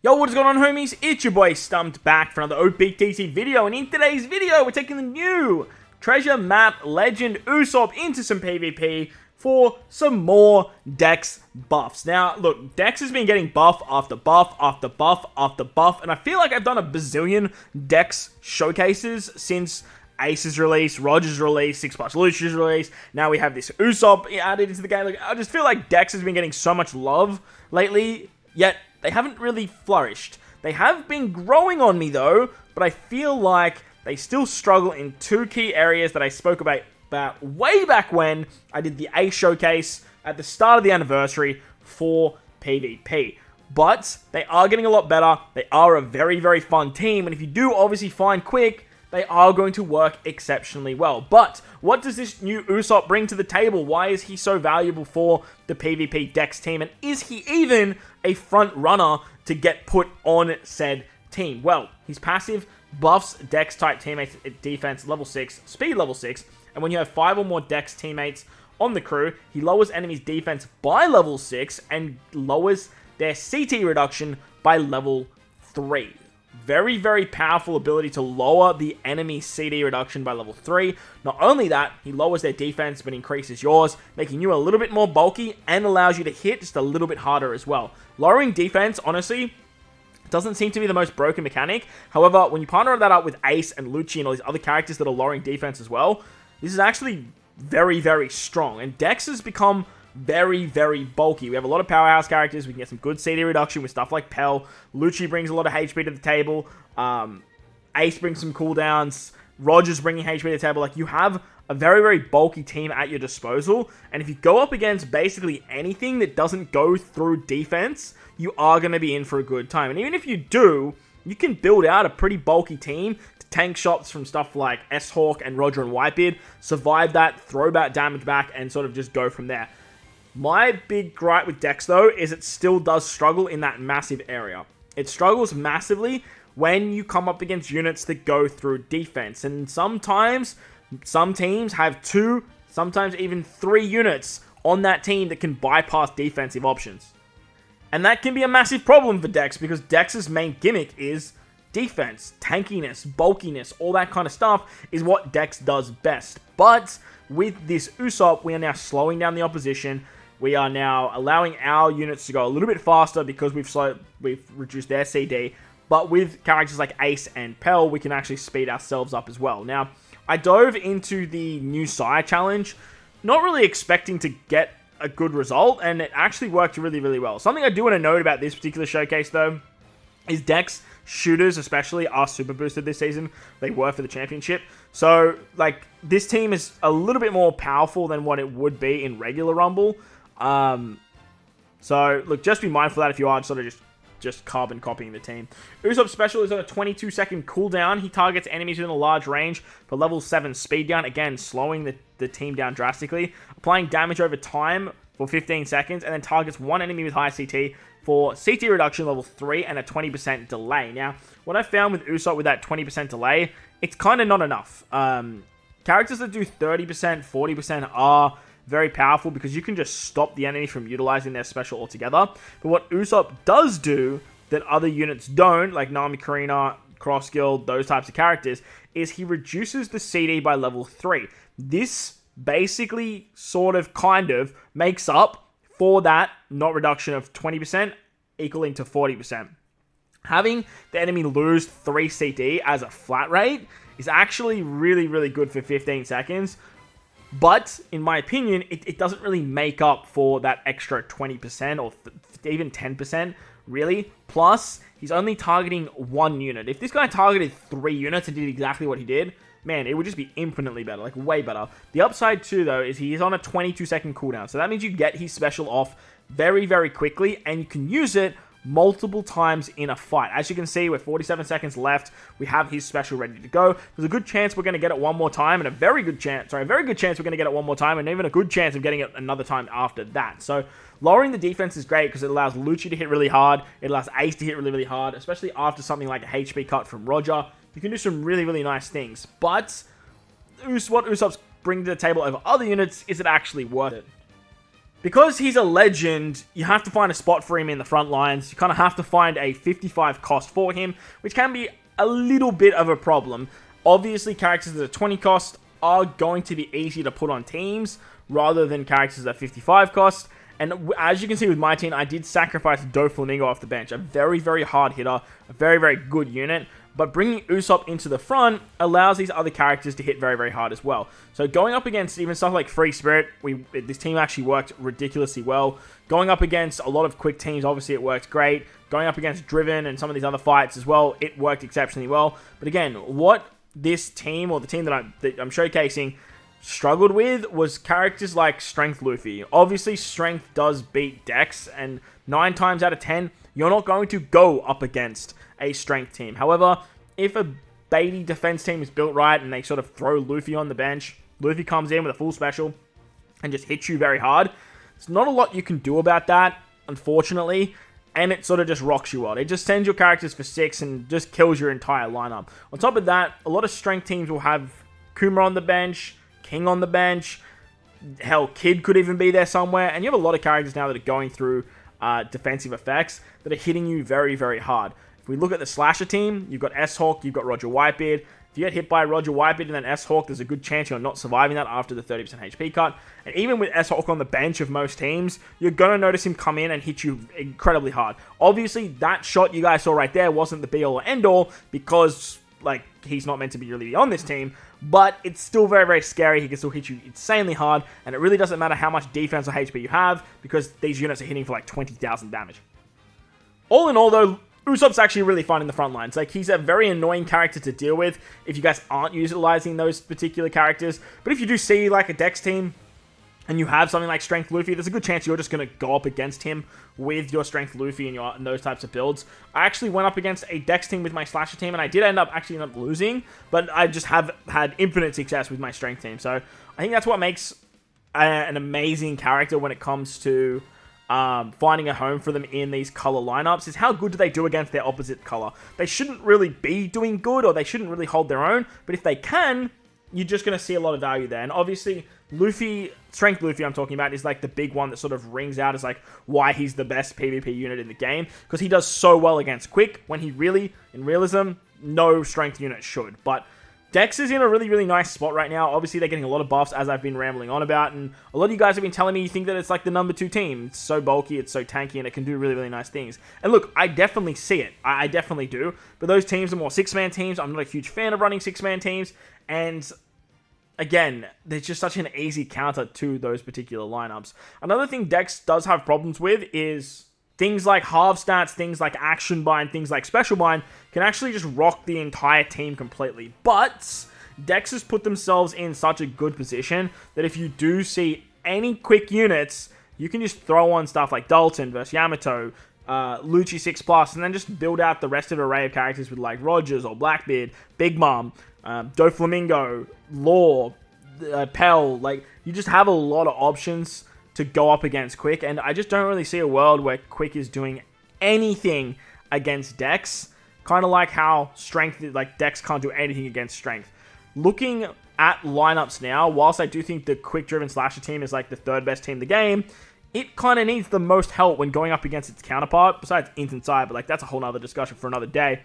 Yo, what is going on, homies? It's your boy Stumped back for another OPTC video, and in today's video, we're taking the new treasure map legend Usopp into some PvP for some more DEX buffs. Now, look, DEX has been getting buff after buff after buff after buff, and I feel like I've done a bazillion DEX showcases since Ace's release, Roger's release, 6 Plus Lucia's release. Now we have this Usopp added into the game. Like, I just feel like DEX has been getting so much love lately, yet they haven't really flourished. They have been growing on me though, but I feel like they still struggle in two key areas that I spoke about way back when I did the Ace showcase at the start of the anniversary for PvP. But they are getting a lot better. They are a very, very fun team, and if you do obviously find quick, they are going to work exceptionally well. But what does this new Usopp bring to the table? Why is he so valuable for the PvP DEX team? And is he even a front runner to get put on said team? Well, his passive buffs DEX type teammates at defense level 6, speed level 6, and when you have 5 or more DEX teammates on the crew, he lowers enemies' defense by level 6 and lowers their CT reduction by level 3. Very, very powerful ability to lower the enemy CD reduction by level 3. Not only that, he lowers their defense but increases yours, making you a little bit more bulky and allows you to hit just a little bit harder as well. Lowering defense, honestly, doesn't seem to be the most broken mechanic. However, when you partner that up with Ace and Lucci and all these other characters that are lowering defense as well, this is actually very, very strong. And Dex has become very, very bulky. We have a lot of powerhouse characters. We can get some good CD reduction with stuff like Pell. Lucci brings a lot of HP to the table. Ace brings some cooldowns. Roger's bringing HP to the table. Like, you have a very, very bulky team at your disposal. And if you go up against basically anything that doesn't go through defense, you are going to be in for a good time. And even if you do, you can build out a pretty bulky team to tank shots from stuff like S-Hawk and Roger and Whitebeard, survive that, throw that damage back, and sort of just go from there. My big gripe with Dex, though, is it still does struggle in that massive area. It struggles massively when you come up against units that go through defense. And sometimes, some teams have 2, sometimes even 3 units on that team that can bypass defensive options. And that can be a massive problem for Dex, because Dex's main gimmick is defense, tankiness, bulkiness, all that kind of stuff is what Dex does best. But with this Usopp, we are now slowing down the opposition. We are now allowing our units to go a little bit faster because we've reduced their CD. But with characters like Ace and Pell, we can actually speed ourselves up as well. Now, I dove into the new Sire challenge, not really expecting to get a good result, and it actually worked really, really well. Something I do want to note about this particular showcase, though, is Dex shooters especially are super boosted this season. They were for the championship. So, like, this team is a little bit more powerful than what it would be in regular Rumble. So, look, just be mindful of that if you are sort of just carbon copying the team. Usopp's special is on a 22-second cooldown. He targets enemies within a large range for level 7 speed down. Again, slowing the team down drastically. Applying damage over time for 15 seconds. And then targets one enemy with high CT for CT reduction level 3 and a 20% delay. Now, what I found with Usopp with that 20% delay, it's kind of not enough. Characters that do 30%, 40% are very powerful because you can just stop the enemy from utilizing their special altogether. But what Usopp does do that other units don't, like Nami Karina, Cross Guild, those types of characters, is he reduces the CD by level 3. This basically sort of kind of makes up for that not reduction of 20% equaling to 40%. Having the enemy lose 3 CD as a flat rate is actually really, really good for 15 seconds. But, in my opinion, it doesn't really make up for that extra 20% or even 10%, really. Plus, he's only targeting 1 unit. If this guy targeted 3 units and did exactly what he did, man, it would just be infinitely better, like way better. The upside too, though, is he is on a 22-second cooldown. So that means you get his special off very, very quickly, and you can use it multiple times in a fight. As you can see, with 47 seconds left, we have his special ready to go. There's a good chance we're going to get it one more time, and a very good chance we're going to get it one more time, and even a good chance of getting it another time after that. So lowering the defense is great because it allows Lucci to hit really hard. It allows Ace to hit really, really hard, especially after something like a HP cut from Roger. You can do some really, really nice things. But what Usopp's bringing to the table over other units, is it actually worth it? Because he's a legend, you have to find a spot for him in the front lines. You kind of have to find a 55 cost for him, which can be a little bit of a problem. Obviously, characters that are 20 cost are going to be easy to put on teams, rather than characters that are 55 cost. And as you can see with my team, I did sacrifice Doflamingo off the bench. A very, very hard hitter, a very, very good unit. But bringing Usopp into the front allows these other characters to hit very, very hard as well. So going up against even stuff like Free Spirit, this team actually worked ridiculously well. Going up against a lot of quick teams, obviously it worked great. Going up against Driven and some of these other fights as well, it worked exceptionally well. But again, what this team, or the team that I'm showcasing, struggled with was characters like Strength Luffy. Obviously, Strength does beat DEX, and 9 times out of 10, you're not going to go up against a Strength team. However, if a baity defense team is built right and they sort of throw Luffy on the bench, Luffy comes in with a full special and just hits you very hard, there's not a lot you can do about that, unfortunately, and it sort of just rocks you out. It just sends your characters for 6 and just kills your entire lineup. On top of that, a lot of Strength teams will have Kuma on the bench, King on the bench, hell, Kid could even be there somewhere, and you have a lot of characters now that are going through defensive effects that are hitting you very, very hard. If we look at the Slasher team, you've got S-Hawk, you've got Roger Whitebeard. If you get hit by Roger Whitebeard and then S-Hawk, there's a good chance you're not surviving that after the 30% HP cut. And even with S-Hawk on the bench of most teams, you're going to notice him come in and hit you incredibly hard. Obviously, that shot you guys saw right there wasn't the be-all or end-all, because like he's not meant to be really on this team, but it's still very, very scary. He can still hit you insanely hard, and it really doesn't matter how much defense or HP you have, because these units are hitting for like 20,000 damage. All in all, though, Usopp's actually really fun in the front lines. Like, he's a very annoying character to deal with if you guys aren't utilizing those particular characters. But if you do see, like, a DEX team and you have something like Strength Luffy, there's a good chance you're just going to go up against him with your Strength Luffy and those types of builds. I actually went up against a DEX team with my Slasher team, and I did end up losing, but I just have had infinite success with my Strength team. So I think that's what makes an amazing character when it comes to finding a home for them in these color lineups, is how good do they do against their opposite color. They shouldn't really be doing good, or they shouldn't really hold their own, but if they can, you're just going to see a lot of value there. And obviously, Luffy, Strength Luffy I'm talking about, is like the big one that sort of rings out as like why he's the best PvP unit in the game, because he does so well against Quick, when he really, in realism, no Strength unit should. But Dex is in a really, really nice spot right now. Obviously, they're getting a lot of buffs, as I've been rambling on about, and a lot of you guys have been telling me you think that it's like the number 2 team. It's so bulky, it's so tanky, and it can do really, really nice things. And look, I definitely see it. I definitely do. But those teams are more 6-man teams. I'm not a huge fan of running 6-man teams, and again, there's just such an easy counter to those particular lineups. Another thing Dex does have problems with is things like halve stats, things like action bind, things like special bind can actually just rock the entire team completely. But Dex has put themselves in such a good position that if you do see any quick units, you can just throw on stuff like Dalton versus Yamato, Lucci 6+, and then just build out the rest of the array of characters with like Rogers or Blackbeard, Big Mom, Doflamingo, Law, Pell. Like, you just have a lot of options to go up against Quick, and I just don't really see a world where Quick is doing anything against Dex. Kind of like how Strength, like Dex can't do anything against Strength. Looking at lineups now, whilst I do think the Quick-driven Slasher team is like the 3rd best team in the game, it kind of needs the most help when going up against its counterpart, besides Instant Side, but like that's a whole nother discussion for another day.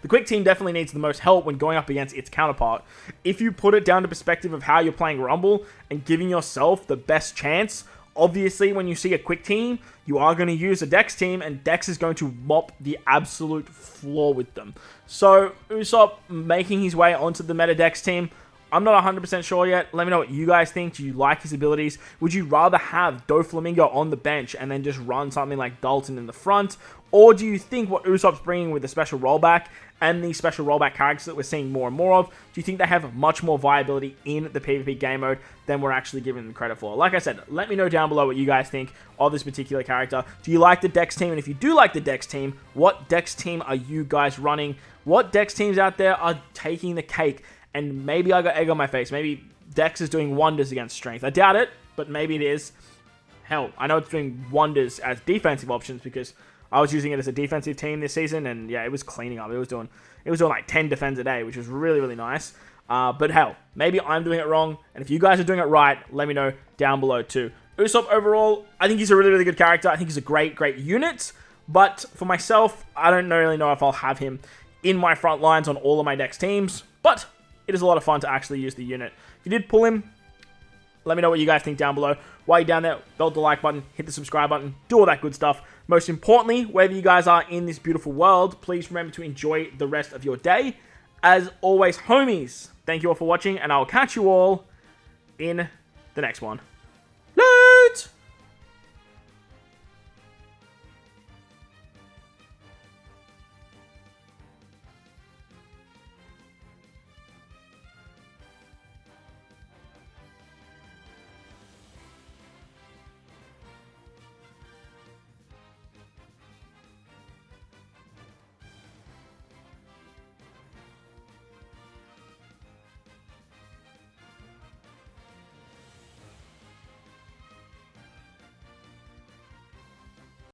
The Quick team definitely needs the most help when going up against its counterpart. If you put it down to perspective of how you're playing Rumble and giving yourself the best chance, obviously when you see a Quick team, you are going to use a Dex team, and Dex is going to mop the absolute floor with them. So Usopp making his way onto the meta Dex team, I'm not 100% sure yet. Let me know what you guys think. Do you like his abilities? Would you rather have Doflamingo on the bench and then just run something like Dalton in the front? Or do you think what Usopp's bringing with the special rollback and the special rollback characters that we're seeing more and more of, do you think they have much more viability in the PvP game mode than we're actually giving them credit for? Like I said, let me know down below what you guys think of this particular character. Do you like the Dex team? And if you do like the Dex team, what Dex team are you guys running? What Dex teams out there are taking the cake? And maybe I got egg on my face. Maybe Dex is doing wonders against Strength. I doubt it, but maybe it is. Hell, I know it's doing wonders as defensive options because I was using it as a defensive team this season, and yeah, it was cleaning up. It was doing like 10 defends a day, which was really, really nice. But hell, maybe I'm doing it wrong, and if you guys are doing it right, let me know down below too. Usopp overall, I think he's a really, really good character. I think he's a great, great unit. But for myself, I don't really know if I'll have him in my front lines on all of my DEX teams. But it is a lot of fun to actually use the unit. If you did pull him, let me know what you guys think down below. While you're down there, belt the like button, hit the subscribe button, do all that good stuff. Most importantly, wherever you guys are in this beautiful world, please remember to enjoy the rest of your day. As always, homies, thank you all for watching, and I'll catch you all in the next one.